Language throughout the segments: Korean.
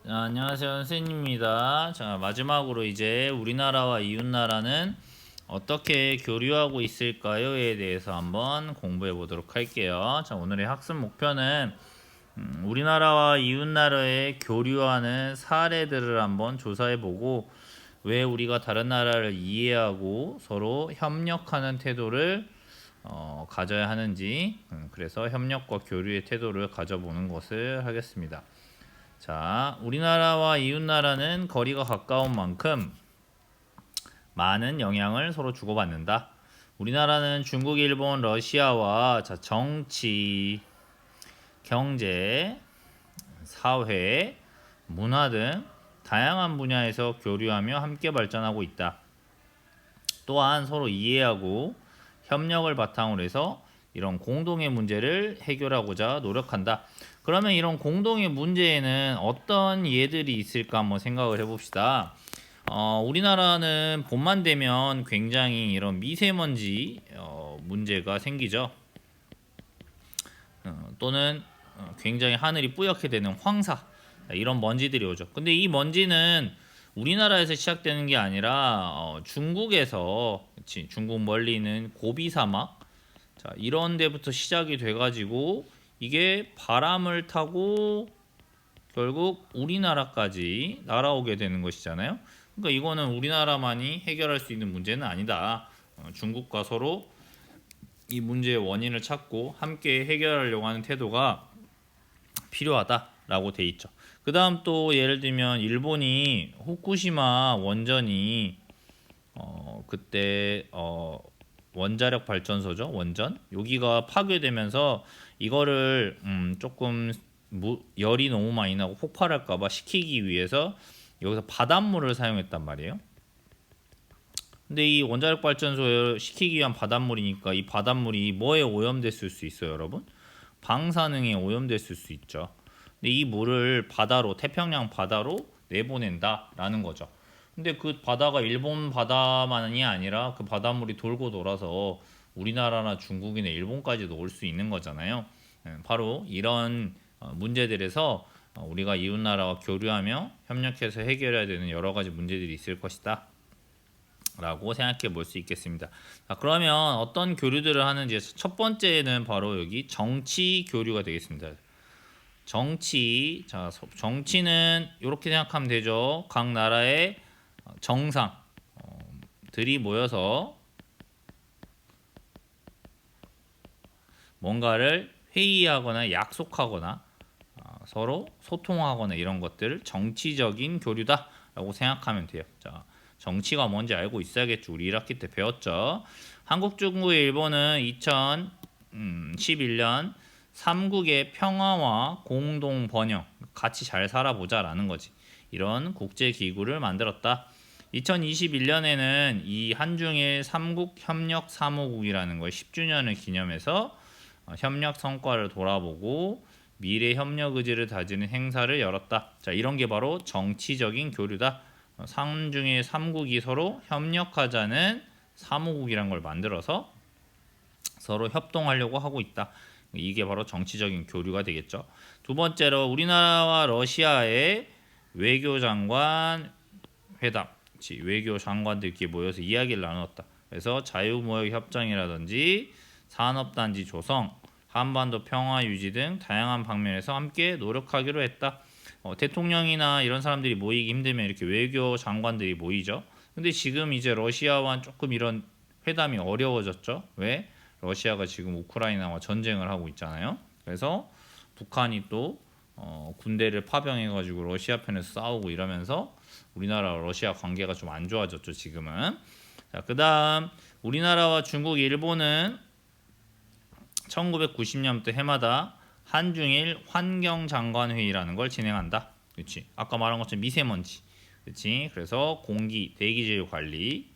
안녕하세요, 선생님입니다. 자, 마지막으로 이제 우리나라와 이웃나라는 어떻게 교류하고 있을까요?에 대해서 한번 공부해 보도록 할게요. 자, 오늘의 학습 목표는 우리나라와 이웃나라의 교류하는 사례들을 한번 조사해 보고 왜 우리가 다른 나라를 이해하고 서로 협력하는 태도를 가져야 하는지, 그래서 협력과 교류의 태도를 가져보는 것을 하겠습니다. 자, 우리나라와 이웃나라는 거리가 가까운 만큼 많은 영향을 서로 주고받는다. 우리나라는 중국, 일본, 러시아와 정치, 경제, 사회, 문화 등 다양한 분야에서 교류하며 함께 발전하고 있다. 또한 서로 이해하고 협력을 바탕으로 해서 이런 공동의 문제를 해결하고자 노력한다. 그러면 이런 공동의 문제에는 어떤 예들이 있을까 한번 생각을 해봅시다. 우리나라는 봄만 되면 굉장히 이런 미세먼지 문제가 생기죠. 또는 굉장히 하늘이 뿌옇게 되는 황사, 이런 먼지들이 오죠. 근데 이 먼지는 우리나라에서 시작되는 게 아니라 중국에서, 중국 멀리 있는 고비 사막, 자, 이런 데부터 시작이 돼가지고 이게 바람을 타고 결국 우리나라까지 날아오게 되는 것이잖아요. 그러니까 이거는 우리나라만이 해결할 수 있는 문제는 아니다. 중국과 서로 이 문제의 원인을 찾고 함께 해결하려고 하는 태도가 필요하다라고 돼 있죠. 그 다음 또 예를 들면 일본이 후쿠시마 원전이 그때 원자력 발전소죠, 원전, 여기가 파괴되면서 이거를 조금 열이 너무 많이 나고 폭발할까봐 식히기 위해서 여기서 바닷물을 사용했단 말이에요. 근데 이 원자력 발전소를 식히기 위한 바닷물이니까 이 바닷물이 뭐에 오염됐을 수 있어요, 여러분? 방사능에 오염됐을 수 있죠. 근데 이 물을 바다로, 태평양 바다로 내보낸다라는 거죠. 근데 그 바다가 일본 바다만이 아니라 그 바닷물이 돌고 돌아서 우리나라나 중국이나 일본까지도 올 수 있는 거잖아요. 바로 이런 문제들에서 우리가 이웃나라와 교류하며 협력해서 해결해야 되는 여러 가지 문제들이 있을 것이다 라고 생각해 볼 수 있겠습니다. 자, 그러면 어떤 교류들을 하는지, 첫 번째는 바로 여기 정치 교류가 되겠습니다. 정치, 자, 정치는 이렇게 생각하면 되죠. 각 나라의 정상들이 모여서 뭔가를 회의하거나 약속하거나 서로 소통하거나 이런 것들을 정치적인 교류다라고 생각하면 돼요. 자, 정치가 뭔지 알고 있어야겠죠. 우리 1학기 때 배웠죠. 한국, 중국, 일본은 2011년 삼국의 평화와 공동 번영, 같이 잘 살아보자라는 거지. 이런 국제 기구를 만들었다. 2021년에는 이 한중일 삼국 협력 사무국이라는 걸 10주년을 기념해서 협력 성과를 돌아보고 미래 협력 의지를 다지는 행사를 열었다. 자, 이런 게 바로 정치적인 교류다. 삼중일 삼국이 서로 협력하자는 사무국이란 걸 만들어서 서로 협동하려고 하고 있다. 이게 바로 정치적인 교류가 되겠죠. 두 번째로 우리나라와 러시아의 외교장관 회담, 외교 장관들끼리 모여서 이야기를 나눴다. 그래서 자유무역 협정이라든지 산업단지 조성, 한반도 평화 유지 등 다양한 방면에서 함께 노력하기로 했다. 대통령이나 이런 사람들이 모이기 힘들면 이렇게 외교 장관들이 모이죠. 근데 지금 이제 러시아와 조금 이런 회담이 어려워졌죠. 왜? 러시아가 지금 우크라이나와 전쟁을 하고 있잖아요. 그래서 북한이 또 군대를 파병해가지고 러시아 편에서 싸우고 이러면서 우리나라 러시아 관계가 좀 안 좋아졌죠, 지금은. 자, 그다음 우리나라와 중국, 일본은 1990년부터 해마다 한중일 환경장관회의라는 걸 진행한다. 그렇지? 아까 말한 것처럼 미세먼지, 그렇지? 그래서 공기, 대기질 관리,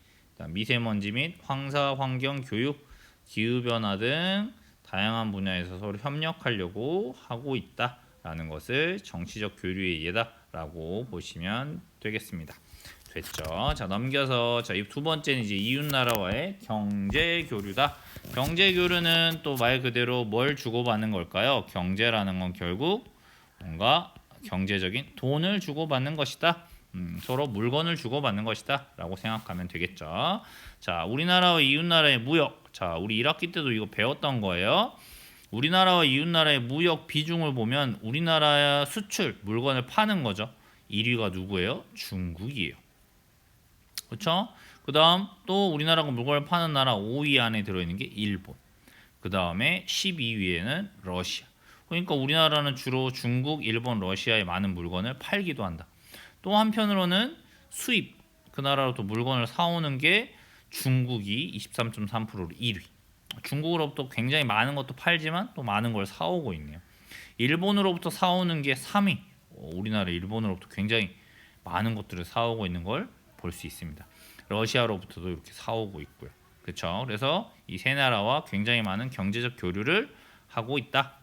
미세먼지 및 황사 환경 교육, 기후 변화 등 다양한 분야에서 서로 협력하려고 하고 있다라는 것을 정치적 교류의 예다라고 보시면 되겠습니다. 됐죠? 자, 넘겨서 이 두 번째는 이제 이웃 나라와의 경제 교류다. 경제 교류는 또 말 그대로 뭘 주고받는 걸까요? 경제라는 건 결국 뭔가 경제적인 돈을 주고받는 것이다. 서로 물건을 주고받는 것이다 라고 생각하면 되겠죠. 자, 우리나라와 이웃나라의 무역. 자, 우리 1학기 때도 이거 배웠던 거예요. 우리나라와 이웃나라의 무역 비중을 보면 우리나라 수출 물건을 파는 거죠. 1위가 누구예요? 중국이에요. 그렇죠? 그 다음 또 우리나라가 물건을 파는 나라 5위 안에 들어있는 게 일본. 그 다음에 12위에는 러시아. 그러니까 우리나라는 주로 중국, 일본, 러시아에 많은 물건을 팔기도 한다. 또 한편으로는 수입, 그 나라로부터 물건을 사오는 게 중국이 23.3%로 1위. 중국으로부터 굉장히 많은 것도 팔지만 또 많은 걸 사오고 있네요. 일본으로부터 사오는 게 3위. 우리나라 일본으로부터 굉장히 많은 것들을 사오고 있는 걸 볼 수 있습니다. 러시아로부터도 이렇게 사오고 있고요. 그렇죠? 그래서 이 세 나라와 굉장히 많은 경제적 교류를 하고 있다.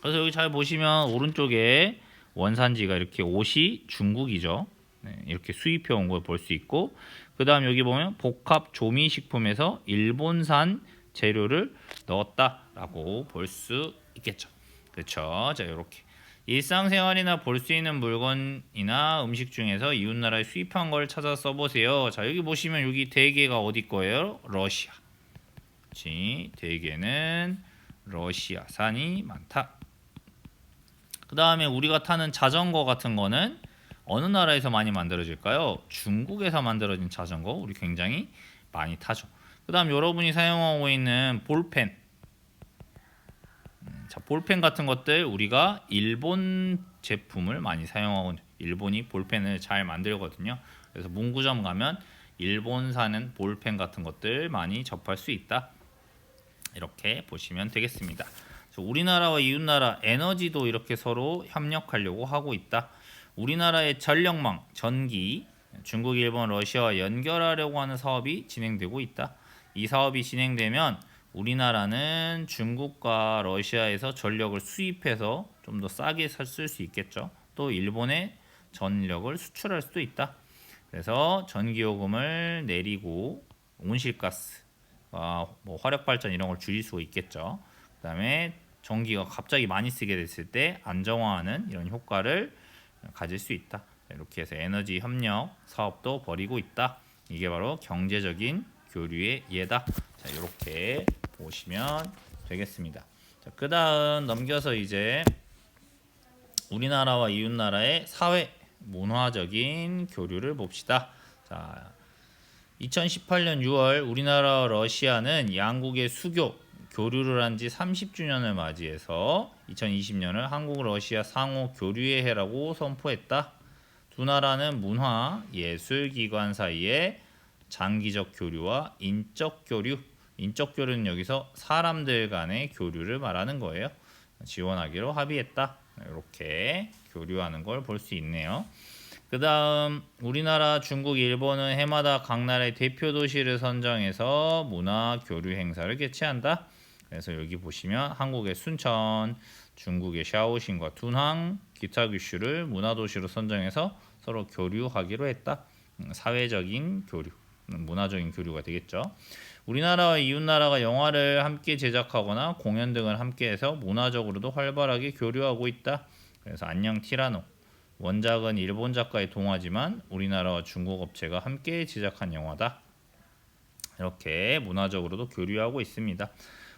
그래서 여기 잘 보시면 오른쪽에 원산지가 이렇게 옷이 중국이죠. 네, 이렇게 수입해 온 걸 볼 수 있고, 그 다음 여기 보면 복합 조미식품에서 일본산 재료를 넣었다라고 볼 수 있겠죠. 그렇죠. 자, 이렇게 일상생활이나 볼 수 있는 물건이나 음식 중에서 이웃나라에 수입한 걸 찾아 써보세요. 자, 여기 보시면 여기 대게가 어디 거예요? 러시아. 그렇지. 대게는 러시아산이 많다. 그 다음에 우리가 타는 자전거 같은 거는 어느 나라에서 많이 만들어질까요? 중국에서 만들어진 자전거 우리 굉장히 많이 타죠. 그 다음 여러분이 사용하고 있는 볼펜. 자, 볼펜 같은 것들 우리가 일본 제품을 많이 사용하고, 일본이 볼펜을 잘 만들거든요. 그래서 문구점 가면 일본산은 볼펜 같은 것들 많이 접할 수 있다. 이렇게 보시면 되겠습니다. 우리나라와 이웃나라 에너지도 이렇게 서로 협력하려고 하고 있다. 우리나라의 전력망, 전기, 중국, 일본, 러시아와 연결하려고 하는 사업이 진행되고 있다. 이 사업이 진행되면 우리나라는 중국과 러시아에서 전력을 수입해서 좀 더 싸게 쓸 수 있겠죠. 또 일본에 전력을 수출할 수도 있다. 그래서 전기요금을 내리고 온실가스, 뭐 화력발전 이런 걸 줄일 수 있겠죠. 그 다음에 전기가 갑자기 많이 쓰게 됐을 때 안정화하는 이런 효과를 가질 수 있다. 이렇게 해서 에너지 협력 사업도 벌이고 있다. 이게 바로 경제적인 교류의 예다. 자, 이렇게 보시면 되겠습니다. 자, 그 다음 넘겨서 이제 우리나라와 이웃나라의 사회 문화적인 교류를 봅시다. 자, 2018년 6월 우리나라와 러시아는 양국의 수교 교류를 한 지 30주년을 맞이해서 2020년을 한국 러시아 상호 교류의 해라고 선포했다. 두 나라는 문화, 예술 기관 사이에 장기적 교류와 인적 교류, 인적 교류는 여기서 사람들 간의 교류를 말하는 거예요. 지원하기로 합의했다. 이렇게 교류하는 걸 볼 수 있네요. 그 다음 우리나라, 중국, 일본은 해마다 각 나라의 대표 도시를 선정해서 문화 교류 행사를 개최한다. 그래서 여기 보시면 한국의 순천, 중국의 샤오신과 둔항, 기타 규슈를 문화도시로 선정해서 서로 교류하기로 했다. 사회적인 교류, 문화적인 교류가 되겠죠. 우리나라와 이웃나라가 영화를 함께 제작하거나 공연 등을 함께해서 문화적으로도 활발하게 교류하고 있다. 그래서 안녕 티라노, 원작은 일본 작가의 동화지만 우리나라와 중국 업체가 함께 제작한 영화다. 이렇게 문화적으로도 교류하고 있습니다.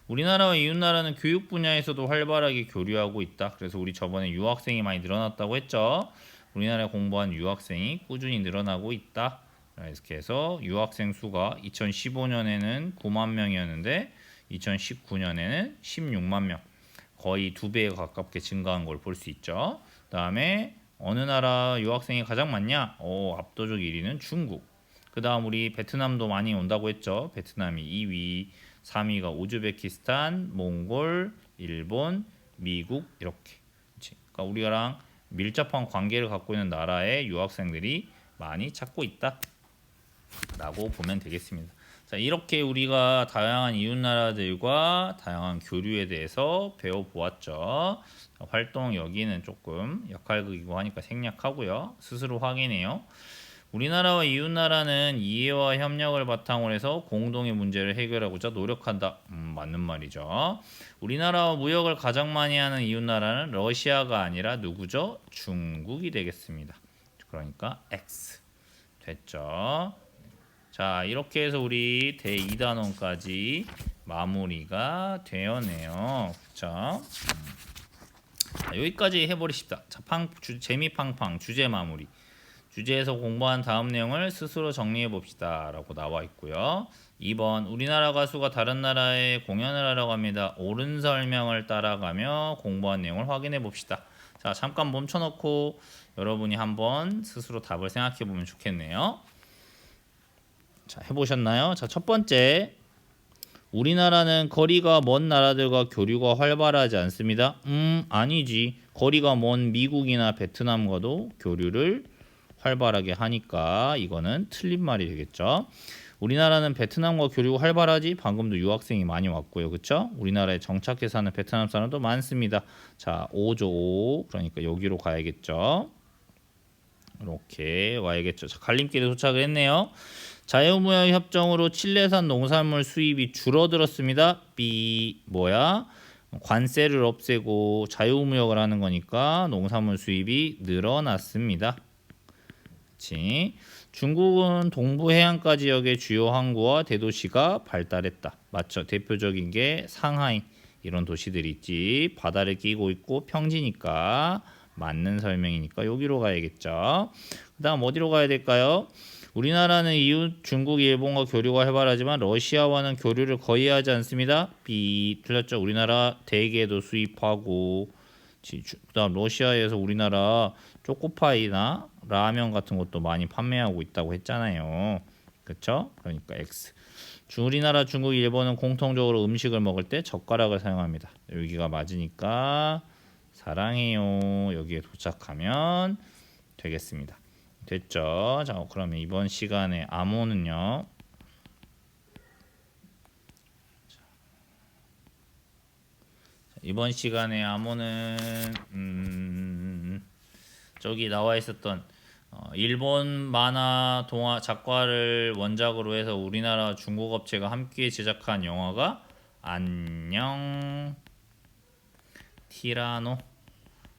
우리나라와 이웃나라는 교육 분야에서도 활발하게 교류하고 있다. 그래서 우리 저번에 유학생이 많이 늘어났다고 했죠. 우리나라에 공부한 유학생이 꾸준히 늘어나고 있다. 이렇게 해서 유학생 수가 2015년에는 9만 명이었는데 2019년에는 16만 명, 거의 2배에 가깝게 증가한 걸 볼 수 있죠. 그 다음에 어느 나라 유학생이 가장 많냐? 압도적 1위는 중국. 그 다음 우리 베트남도 많이 온다고 했죠. 베트남이 2위, 3위가 우즈베키스탄, 몽골, 일본, 미국 이렇게. 그러니까 우리랑 밀접한 관계를 갖고 있는 나라의 유학생들이 많이 찾고 있다 라고 보면 되겠습니다. 자, 이렇게 우리가 다양한 이웃 나라들과 다양한 교류에 대해서 배워보았죠. 활동 여기는 조금 역할극이고 하니까 생략하고요. 스스로 확인해요. 우리나라와 이웃나라는 이해와 협력을 바탕으로 해서 공동의 문제를 해결하고자 노력한다. 맞는 말이죠. 우리나라와 무역을 가장 많이 하는 이웃나라는 러시아가 아니라 누구죠? 중국이 되겠습니다. 그러니까 X. 됐죠? 자, 이렇게 해서 우리 대2단원까지 마무리가 되었네요. 그쵸? 자, 여기까지 해버리십시다. 자, 재미팡팡 주제 마무리. 주제에서 공부한 다음 내용을 스스로 정리해 봅시다 라고 나와 있고요. 2번 우리나라 가수가 다른 나라에 공연을 하려고 합니다. 옳은 설명을 따라가며 공부한 내용을 확인해 봅시다. 자, 잠깐 멈춰놓고 여러분이 한번 스스로 답을 생각해 보면 좋겠네요. 자, 해보셨나요? 자, 첫 번째, 우리나라는 거리가 먼 나라들과 교류가 활발하지 않습니다. 아니지. 거리가 먼 미국이나 베트남과도 교류를 활발하게 하니까 이거는 틀린 말이 되겠죠. 우리나라는 베트남과 교류가 활발하지. 방금도 유학생이 많이 왔고요. 그쵸? 우리나라에 정착해 사는 베트남 사람도 많습니다. 자, 5죠. 5. 그러니까 여기로 가야겠죠. 이렇게 와야겠죠. 자, 갈림길에 도착을 했네요. 자유무역 협정으로 칠레산 농산물 수입이 줄어들었습니다. B 뭐야? 관세를 없애고 자유무역을 하는 거니까 농산물 수입이 늘어났습니다. 그치? 중국은 동부 해안가 지역의 주요 항구와 대도시가 발달했다. 맞죠? 대표적인 게 상하이 이런 도시들이 있지. 바다를 끼고 있고 평지니까 맞는 설명이니까 여기로 가야겠죠. 그 다음 어디로 가야 될까요? 우리나라는 이웃 중국, 일본과 교류가 활발하지만 러시아와는 교류를 거의 하지 않습니다. B 틀렸죠. 우리나라 대게도 수입하고 그다음 러시아에서 우리나라 초코파이나 라면 같은 것도 많이 판매하고 있다고 했잖아요. 그렇죠? 그러니까 X. 우리나라, 중국, 일본은 공통적으로 음식을 먹을 때 젓가락을 사용합니다. 여기가 맞으니까 사랑해요. 여기에 도착하면 되겠습니다. 됐죠? 자, 그러면 이번 시간에 암호는요. 이번 시간에 암호는 저기 나와 있었던 일본 만화 동화 작가를 원작으로 해서 우리나라 중국 업체가 함께 제작한 영화가 안녕 티라노